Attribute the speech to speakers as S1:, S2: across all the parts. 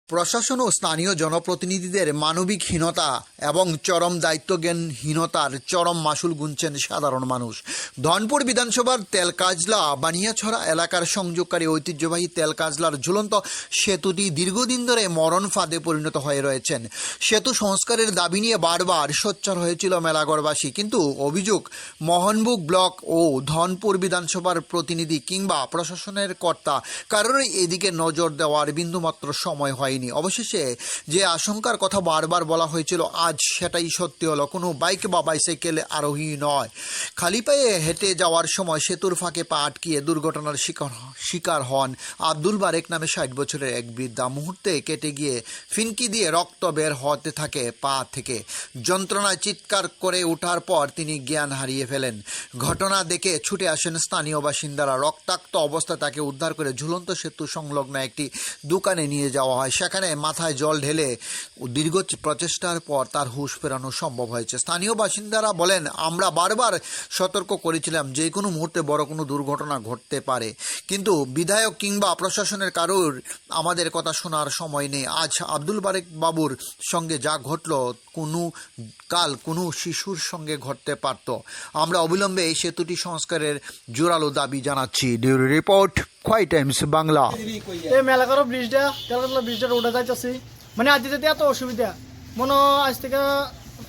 S1: প্রশাসন ও স্থানীয় জনপ্রতিনিধিদের মানবিকহীনতা এবং চরম দায়িত্বজ্ঞানহীনতার চরম মাশুল গুনছেন সাধারণ মানুষ। ধনপুর বিধানসভার তেলকাজলা বানিয়াছড়া এলাকার সংযোগকারী ঐতিহ্যবাহী তেলকাজলার ঝুলন্ত সেতুটি দীর্ঘদিন ধরে মরণ ফাঁদে পরিণত হয়ে রয়েছেন। সেতু সংস্কারের দাবি নিয়ে বারবার সোচ্চার হয়েছিল মেলাগড়বাসী, কিন্তু অভিযোগ মোহনবুগ ব্লক ও ধনপুর বিধানসভার প্রতিনিধি কিংবা প্রশাসনের কর্তা কারোরই এদিকে নজর দেওয়ার বিন্দুমাত্র সময় হয়। অবশেষে যে আশঙ্কার কথা বারবার বলা হয়েছিল, আজ সেটাই সত্যি হলো। কোনো বাইক বা বাইসাইকেল আরোহী নয়, খালি পায়ে হেঁটে যাওয়ার সময় সেতুর ফাঁকে পা আটকিয়ে দুর্ঘটনার শিকার হন আব্দুল বারেক নামে 60 বছরের এক বৃদ্ধা। মুহূর্তে কেটে গিয়ে ফিনকি দিয়ে রক্ত বের হতে থাকে পা থেকে। যন্ত্রণায় চিৎকার করে ওঠার পর তিনি জ্ঞান হারিয়ে ফেলেন। ঘটনা দেখে ছুটে আসেন স্থানীয় বাসিন্দারা। রক্তাক্ত অবস্থায় তাকে উদ্ধার করে ঝুলন্ত সেতু সংলগ্ন একটি দোকানে নিয়ে যাওয়া হয়। সেখানে মাথায় জল ঢেলে দীর্ঘ প্রচেষ্টার পর তার হুঁশ ফেরানো সম্ভব হয়েছে। স্থানীয় বাসিন্দারা বলেন, আমরা বারবার সতর্ক করেছিলাম যে কোনো মুহূর্তে বড় কোনো দুর্ঘটনা ঘটতে পারে, কিন্তু বিধায়ক কিংবা প্রশাসনের কারোর আমাদের কথা শোনার সময় নেই। আজ আব্দুল বারেক বাবুর সঙ্গে যা ঘটল কাল কোনো শিশুর সঙ্গে ঘটতে পারত। আমরা অবিলম্বে এই সেতুটি সংস্কারের জোরালো দাবি জানাচ্ছি। ডিউরি রিপোর্ট, খোয়াই টাইমস বাংলা।
S2: এই মেলাঘর ব্রিজটা ব্রিজটা উঠে যাইতেছি, মানে আজ যেতে এত অসুবিধা, মনে আজ থেকে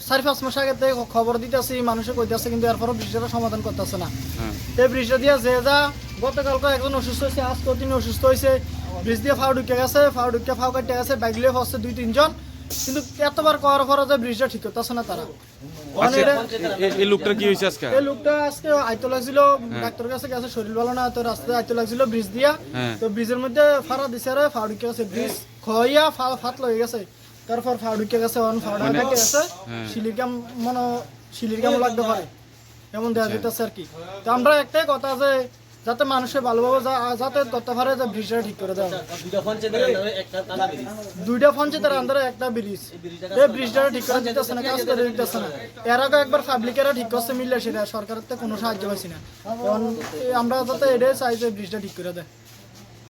S2: 4-5 মাস আগে থেকে খবর দিতেছি, মানুষে কইতেছে, কিন্তু এরপরও ব্রিজটা সমাধান করতেছে না। এই ব্রিজটা দিয়ে যে যা গতকালকে একজন অসুস্থ হয়েছে, আজকেও তিনি অসুস্থ হয়েছে। ব্রিজ দিয়ে ফাও ঢুকে গেছে, ফাও কাটতে গেছে, বাইক লিয়ে ফসছে 2-3 জন, কিন্তু এতবার করার পরও যে ব্রিজটা ঠিক করতেছে না তারা।
S3: এই লোকটা কি হয়েছে আজকে?
S2: এই লোকটা আজকে আইতে লাগছিল, ডাক্তারের কাছে গেছে, শরীর ভালো না, তো রাস্তায় আইতে লাগছিল ব্রিজ দিয়া। তো ব্রিজের মধ্যে ফাড়া দিছে, রে ফাও ঢুকে গেছে, ব্রিজ খইয়া ফাট লয়ে গেছে। তারপর ফাও ঢুকে গেছে, ফাওড়া কেটে গেছে, শিলির কাম লাগতে পারে এমন দেওয়া যেতেছে আর কি। তো আমরা একটাই কথা, যে যাতে মানুষের ভালোভাবে যাতে করতে পারে, যে ব্রিজটা ঠিক করে দেওয়া। 2টা পঞ্চায়েতের আন্ডারে একটা ব্রিজ, এই ব্রিজটা ঠিক করে দিতেছে না, কাজ করে দিতেছে না। এর আগে একবার পাবলিকেরা ঠিক করছে মিললে, সেটা সরকারের থেকে কোনো সাহায্য পাইছি না। আমরা যাতে এটাই চাই যে ব্রিজটা ঠিক করে দেয়।